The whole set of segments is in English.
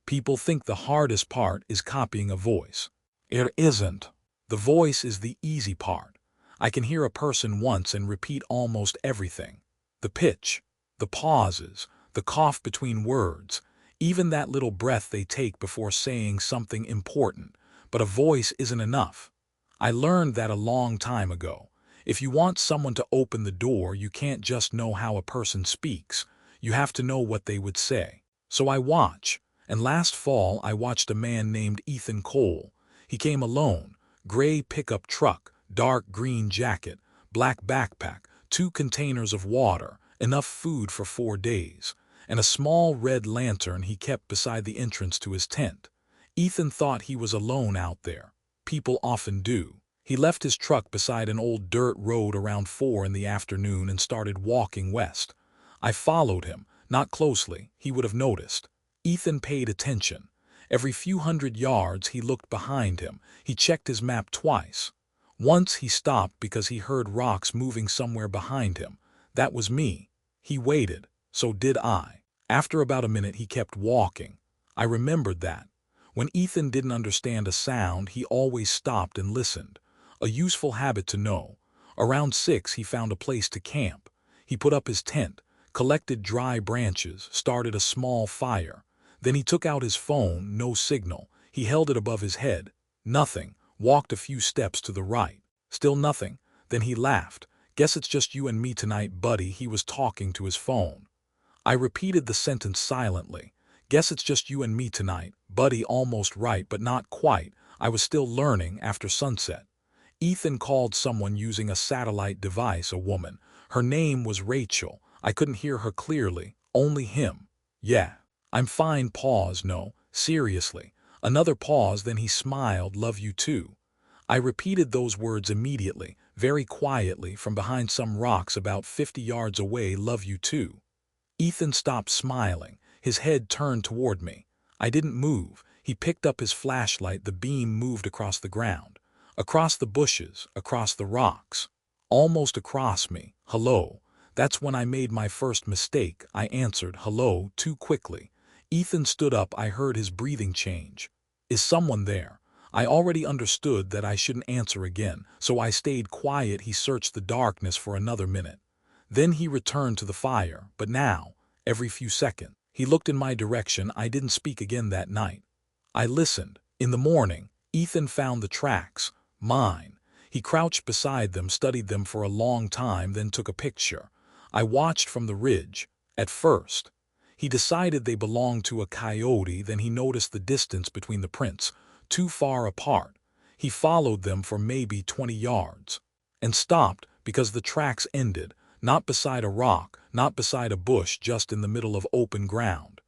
People think the hardest part is copying a voice. It isn't. The voice is the easy part. I can hear a person once and repeat almost everything. The pitch, the pauses, the cough between words, even that little breath they take before saying something important. But a voice isn't enough. I learned that a long time ago. If you want someone to open the door, you can't just know how a person speaks. You have to know what they would say. So I watch. And last fall I watched a man named Ethan Cole. He came alone, gray pickup truck, dark green jacket, black backpack, 2 containers of water, enough food for 4 days, and a small red lantern he kept beside the entrance to his tent. Ethan thought he was alone out there. People often do. He left his truck beside an old dirt road around 4 in the afternoon and started walking west. I followed him, not closely, he would have noticed. Ethan paid attention. Every few hundred yards he looked behind him. He checked his map twice. Once he stopped because he heard rocks moving somewhere behind him. That was me. He waited. So did I. After about a minute he kept walking. I remembered that. When Ethan didn't understand a sound, he always stopped and listened. A useful habit to know. Around 6 he found a place to camp. He put up his tent, collected dry branches, started a small fire. Then he took out his phone, no signal. He held it above his head. Nothing. Walked a few steps to the right. Still nothing. Then he laughed. Guess it's just you and me tonight, buddy. He was talking to his phone. I repeated the sentence silently. Guess it's just you and me tonight, buddy. Almost right, but not quite. I was still learning after sunset. Ethan called someone using a satellite device, a woman. Her name was Rachel. I couldn't hear her clearly, only him. Yeah. I'm fine. Pause. No, seriously. Another pause, then he smiled. Love you too. I repeated those words immediately, very quietly, from behind some rocks about 50 yards away. Love you too. Ethan stopped smiling. His head turned toward me. I didn't move. He picked up his flashlight. The beam moved across the ground, across the bushes, across the rocks, almost across me. Hello. That's when I made my first mistake. I answered hello too quickly. Ethan stood up. I heard his breathing change. Is someone there? I already understood that I shouldn't answer again, so I stayed quiet. He searched the darkness for another minute. Then he returned to the fire, but now, every few seconds, he looked in my direction. I didn't speak again that night. I listened. In the morning, Ethan found the tracks, mine. He crouched beside them, studied them for a long time, then took a picture. I watched from the ridge. At first, he decided they belonged to a coyote. Then he noticed the distance between the prints, too far apart. He followed them for maybe 20 yards and stopped because the tracks ended, not beside a rock, not beside a bush, just in the middle of open ground.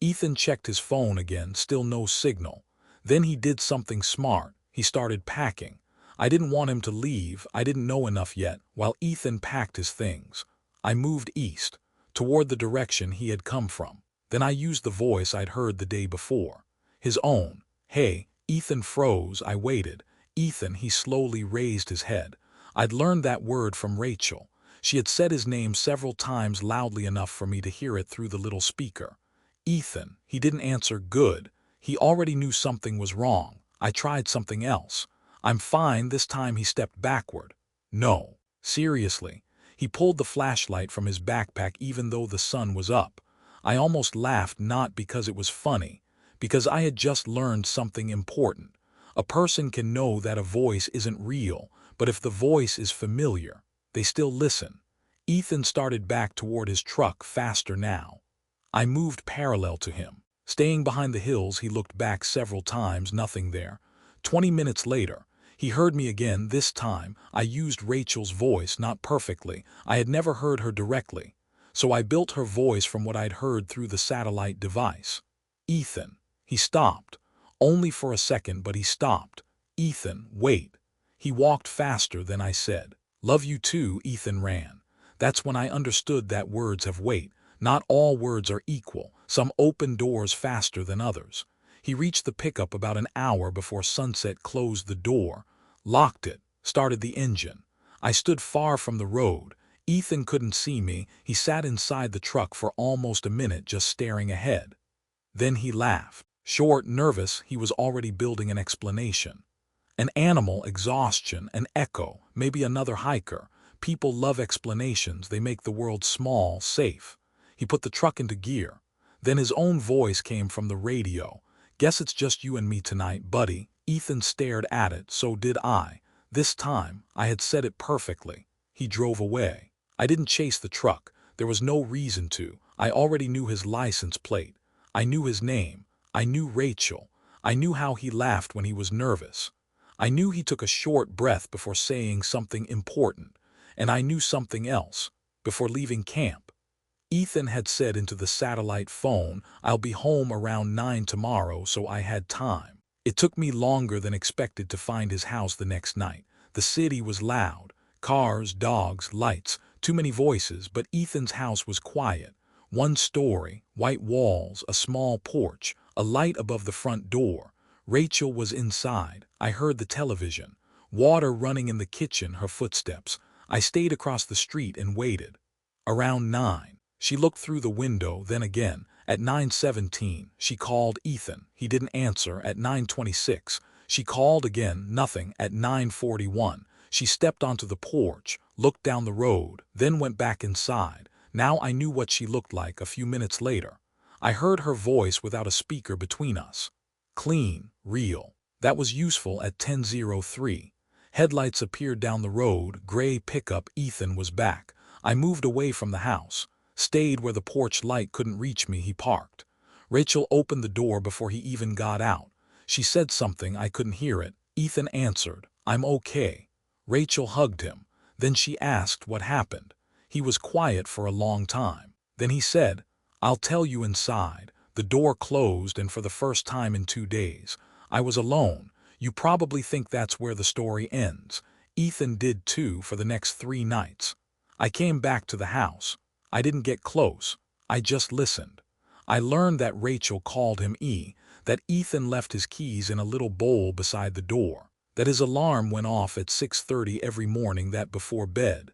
Ethan checked his phone again, still no signal. Then he did something smart. He started packing. I didn't want him to leave. I didn't know enough yet. While Ethan packed his things, I moved east, toward the direction he had come from. Then I used the voice I'd heard the day before. His own. Hey. Ethan froze. I waited. Ethan. He slowly raised his head. I'd learned that word from Rachel. She had said his name several times, loudly enough for me to hear it through the little speaker. Ethan. He didn't answer. Good. He already knew something was wrong. I tried something else. I'm fine. This time he stepped backward. No. Seriously. He pulled the flashlight from his backpack even though the sun was up. I almost laughed, not because it was funny, because I had just learned something important. A person can know that a voice isn't real, but if the voice is familiar, they still listen. Ethan started back toward his truck, faster now. I moved parallel to him. Staying behind the hills, he looked back several times, nothing there. 20 minutes later, he heard me again. This time, I used Rachel's voice, not perfectly. I had never heard her directly, so I built her voice from what I'd heard through the satellite device. Ethan. He stopped. Only for a second, but he stopped. Ethan, wait. He walked faster than I said. Love you too. Ethan ran. That's when I understood that words have weight. Not all words are equal. Some open doors faster than others. He reached the pickup about an hour before sunset, closed the door, locked it, started the engine. I stood far from the road. Ethan couldn't see me. He sat inside the truck for almost a minute, just staring ahead. Then he laughed. Short, nervous, he was already building an explanation. An animal, exhaustion, an echo, maybe another hiker. People love explanations, they make the world small, safe. He put the truck into gear. Then his own voice came from the radio. "Guess it's just you and me tonight, buddy." Ethan stared at it, so did I. This time, I had said it perfectly. He drove away. I didn't chase the truck. There was no reason to. I already knew his license plate. I knew his name. I knew Rachel. I knew how he laughed when he was nervous. I knew he took a short breath before saying something important. And I knew something else. Before leaving camp, Ethan had said into the satellite phone, "I'll be home around 9 tomorrow," so I had time. It took me longer than expected to find his house the next night. The city was loud. Cars, dogs, lights, too many voices, but Ethan's house was quiet. One story, white walls, a small porch, a light above the front door. Rachel was inside. I heard the television. Water running in the kitchen, her footsteps. I stayed across the street and waited. Around 9. She looked through the window, then again. At 9:17, she called Ethan. He didn't answer. At 9:26, she called again, nothing. At 9:41, she stepped onto the porch, looked down the road, then went back inside. Now I knew what she looked like a few minutes later. I heard her voice without a speaker between us. Clean, real. That was useful at 10:03. Headlights appeared down the road, gray pickup. Ethan was back. I moved away from the house. Stayed where the porch light couldn't reach me. He parked. Rachel opened the door before he even got out. She said something, I couldn't hear it. Ethan answered, "I'm okay." Rachel hugged him. Then she asked what happened. He was quiet for a long time. Then he said, "I'll tell you inside." The door closed, and for the first time in 2 days, I was alone. You probably think that's where the story ends. Ethan did too for the next 3 nights. I came back to the house. I didn't get close. I just listened. I learned that Rachel called him that Ethan left his keys in a little bowl beside the door, that his alarm went off at 6:30 every morning, that before bed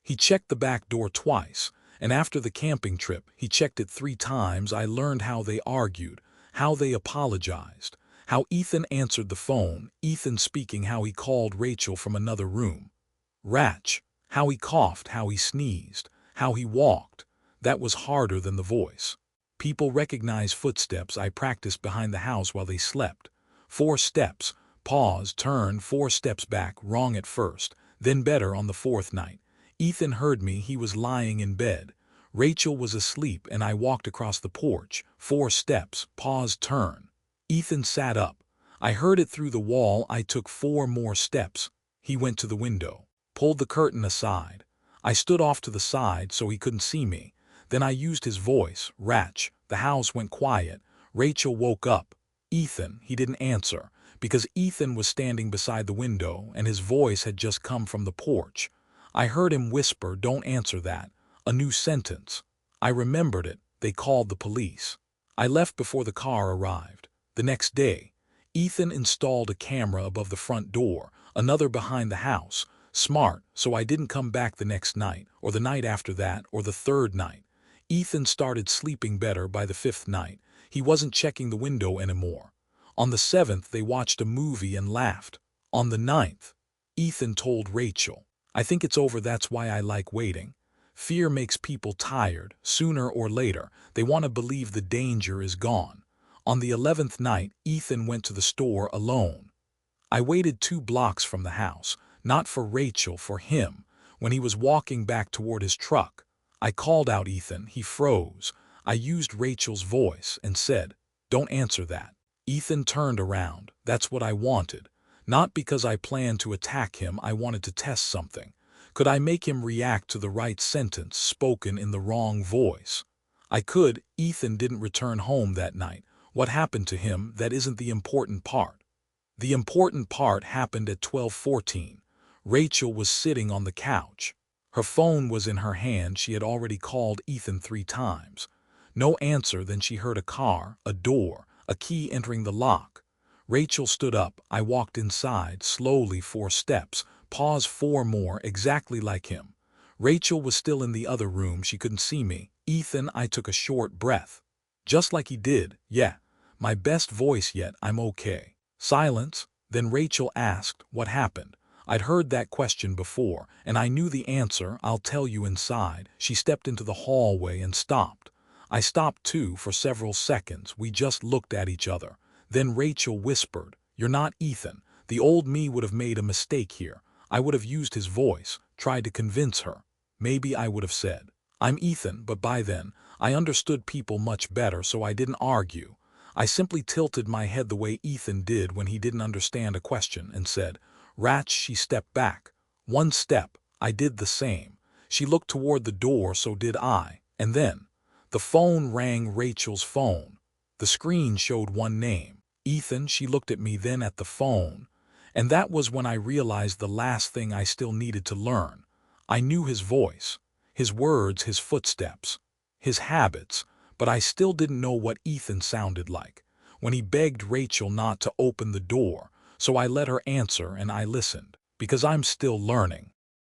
he checked the back door twice, and after the camping trip he checked it 3 times. I learned how they argued, how they apologized, how Ethan answered the phone, Ethan speaking, how he called Rachel from another room. Ratch, how he coughed, how he sneezed, how he walked. That was harder than the voice. People recognize footsteps. I practiced behind the house while they slept. 4 steps, pause, turn, 4 steps back, wrong at first, then better on the 4th night. Ethan heard me. He was lying in bed. Rachel was asleep, and I walked across the porch. 4 steps, pause, turn. Ethan sat up. I heard it through the wall. I took 4 more steps. He went to the window, pulled the curtain aside. I stood off to the side so he couldn't see me. Then I used his voice, Ratch. The house went quiet. Rachel woke up. Ethan, he didn't answer, because Ethan was standing beside the window and his voice had just come from the porch. I heard him whisper, "Don't answer that." A new sentence. I remembered it. They called the police. I left before the car arrived. The next day, Ethan installed a camera above the front door, another behind the house. Smart, so I didn't come back the next night, or the night after that, or the 3rd night. Ethan started sleeping better by the 5th night. He wasn't checking the window anymore. On the 7th, they watched a movie and laughed. On the 9th, Ethan told Rachel, "I think it's over. That's why I like waiting." Fear makes people tired. Sooner or later, they want to believe the danger is gone. On the 11th night, Ethan went to the store alone. I waited 2 blocks from the house. Not for Rachel, for him. When he was walking back toward his truck, I called out Ethan. He froze. I used Rachel's voice and said, "Don't answer that." Ethan turned around. That's what I wanted. Not because I planned to attack him. I wanted to test something. Could I make him react to the right sentence spoken in the wrong voice? I could. Ethan didn't return home that night. What happened to him, that isn't the important part. The important part happened at 12:14. Rachel was sitting on the couch. Her phone was in her hand. She had already called Ethan 3 times. No answer. Then she heard a car, a door, a key entering the lock. Rachel stood up. I walked inside, slowly, 4 steps, pause, 4 more, exactly like him. Rachel was still in the other room. She couldn't see me. Ethan, I took a short breath. Just like he did, yeah. My best voice yet, I'm okay. Silence. Then Rachel asked, what happened? I'd heard that question before, and I knew the answer. I'll tell you inside. She stepped into the hallway and stopped. I stopped too for several seconds. We just looked at each other. Then Rachel whispered, "You're not Ethan." The old me would have made a mistake here. I would have used his voice, tried to convince her. Maybe I would have said, "I'm Ethan," but by then, I understood people much better, so I didn't argue. I simply tilted my head the way Ethan did when he didn't understand a question and said, "Ratch." She stepped back. One step. I did the same. She looked toward the door, so did I. And then, the phone rang. Rachel's phone. The screen showed one name, Ethan. She looked at me, then at the phone. And that was when I realized the last thing I still needed to learn. I knew his voice, his words, his footsteps, his habits, but I still didn't know what Ethan sounded like. When he begged Rachel not to open the door, so I let her answer and I listened, because I'm still learning.